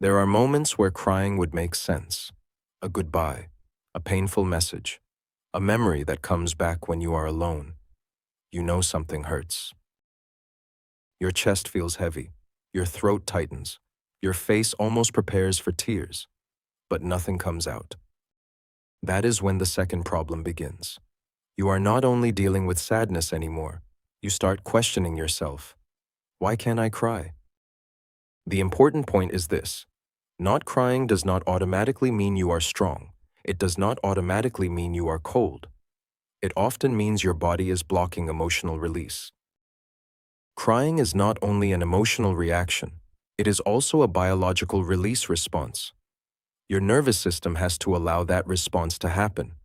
There are moments where crying would make sense. A goodbye, a painful message, a memory that comes back when you are alone. You know something hurts. Your chest feels heavy, your throat tightens, your face almost prepares for tears, but nothing comes out. That is when the second problem begins. You are not only dealing with sadness anymore, you start questioning yourself. Why can't I cry? The important point is this. Not crying does not automatically mean you are strong. It does not automatically mean you are cold. It often means your body is blocking emotional release. Crying is not only an emotional reaction, it is also a biological release response. Your nervous system has to allow that response to happen.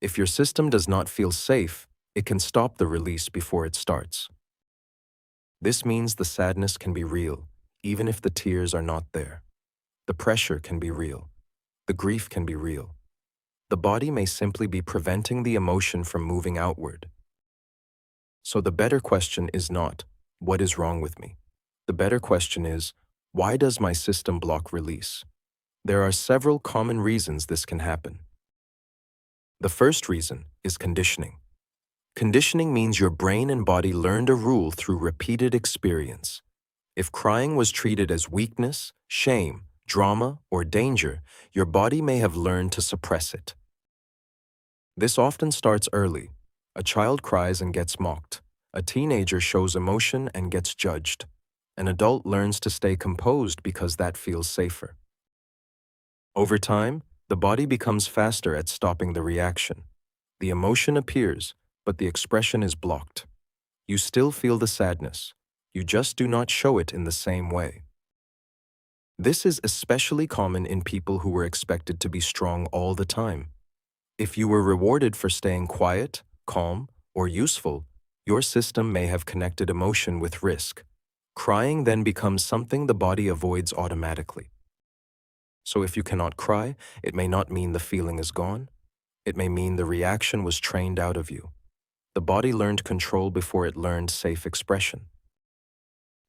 If your system does not feel safe, it can stop the release before it starts. This means the sadness can be real, even if the tears are not there. The pressure can be real. The grief can be real. The body may simply be preventing the emotion from moving outward. So the better question is not, what is wrong with me? The better question is, why does my system block release? There are several common reasons this can happen. The first reason is conditioning. Conditioning means your brain and body learned a rule through repeated experience. If crying was treated as weakness, shame, drama, or danger, your body may have learned to suppress it. This often starts early. A child cries and gets mocked. A teenager shows emotion and gets judged. An adult learns to stay composed because that feels safer. Over time, the body becomes faster at stopping the reaction. The emotion appears, but the expression is blocked. You still feel the sadness. You just do not show it in the same way. This is especially common in people who were expected to be strong all the time. If you were rewarded for staying quiet, calm, or useful, your system may have connected emotion with risk. Crying then becomes something the body avoids automatically. So if you cannot cry, it may not mean the feeling is gone. It may mean the reaction was trained out of you. The body learned control before it learned safe expression.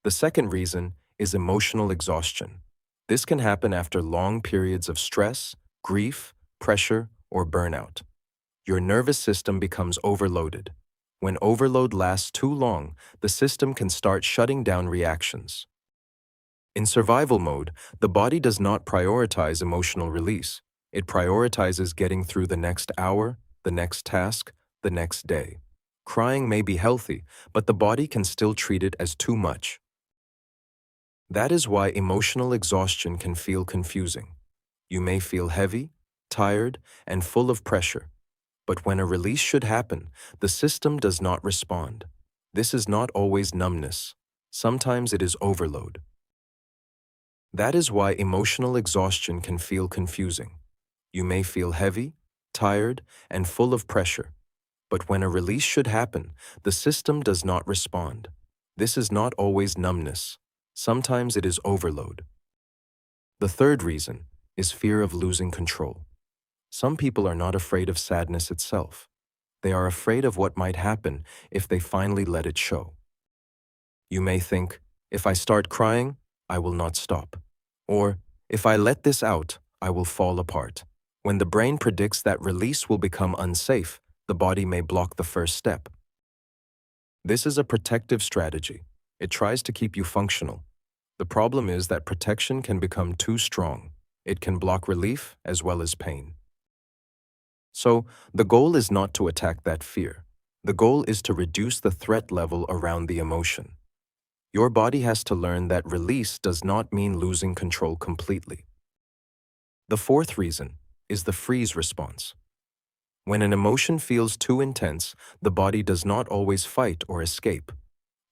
The second reason is emotional exhaustion. This can happen after long periods of stress, grief, pressure, or burnout. Your nervous system becomes overloaded. When overload lasts too long, the system can start shutting down reactions. In survival mode, the body does not prioritize emotional release. It prioritizes getting through the next hour, the next task, the next day. Crying may be healthy, but the body can still treat it as too much. That is why emotional exhaustion can feel confusing. You may feel heavy, tired, and full of pressure. But when a release should happen, the system does not respond. This is not always numbness. Sometimes it is overload. That is why emotional exhaustion can feel confusing. You may feel heavy, tired, and full of pressure. But when a release should happen, the system does not respond. This is not always numbness. Sometimes it is overload. The third reason is fear of losing control. Some people are not afraid of sadness itself. They are afraid of what might happen if they finally let it show. You may think, if I start crying, I will not stop. Or, if I let this out, I will fall apart. When the brain predicts that release will become unsafe, the body may block the first step. This is a protective strategy. It tries to keep you functional. The problem is that protection can become too strong. It can block relief as well as pain. So, the goal is not to attack that fear. The goal is to reduce the threat level around the emotion. Your body has to learn that release does not mean losing control completely. The fourth reason is the freeze response. When an emotion feels too intense, the body does not always fight or escape.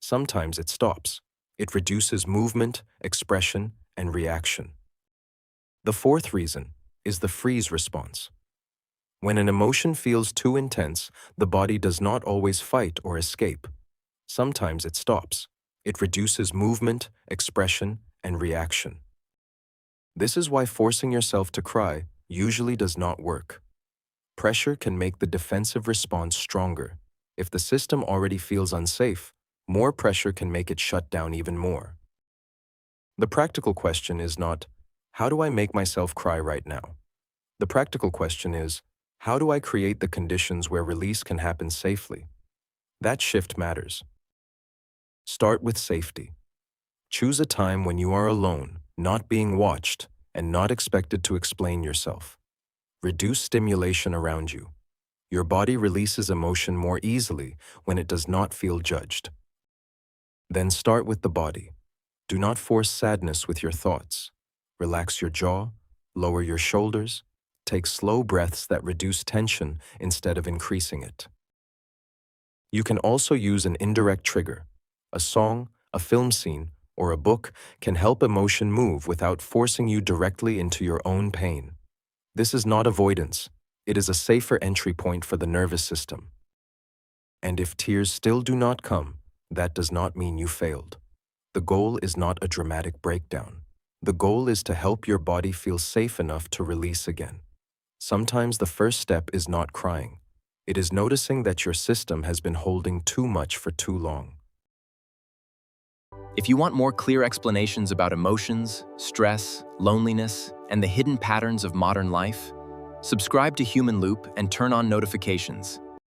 Sometimes it stops. It reduces movement, expression, and reaction. The fourth reason is the freeze response. When an emotion feels too intense, the body does not always fight or escape. Sometimes it stops. It reduces movement, expression, and reaction. This is why forcing yourself to cry usually does not work. Pressure can make the defensive response stronger. If the system already feels unsafe, more pressure can make it shut down even more. The practical question is not, How do I make myself cry right now? The practical question is, how do I create the conditions where release can happen safely? That shift matters. Start with safety. Choose a time when you are alone, not being watched, and not expected to explain yourself. Reduce stimulation around you. Your body releases emotion more easily when it does not feel judged. Then start with the body. Do not force sadness with your thoughts. Relax your jaw, lower your shoulders, take slow breaths that reduce tension instead of increasing it. You can also use an indirect trigger. A song, a film scene, or a book can help emotion move without forcing you directly into your own pain. This is not avoidance. It is a safer entry point for the nervous system. And if tears still do not come, that does not mean you failed. The goal is not a dramatic breakdown. The goal is to help your body feel safe enough to release again. Sometimes the first step is not crying. It is noticing that your system has been holding too much for too long. If you want more clear explanations about emotions, stress, loneliness, and the hidden patterns of modern life, subscribe to Human Loop and turn on notifications.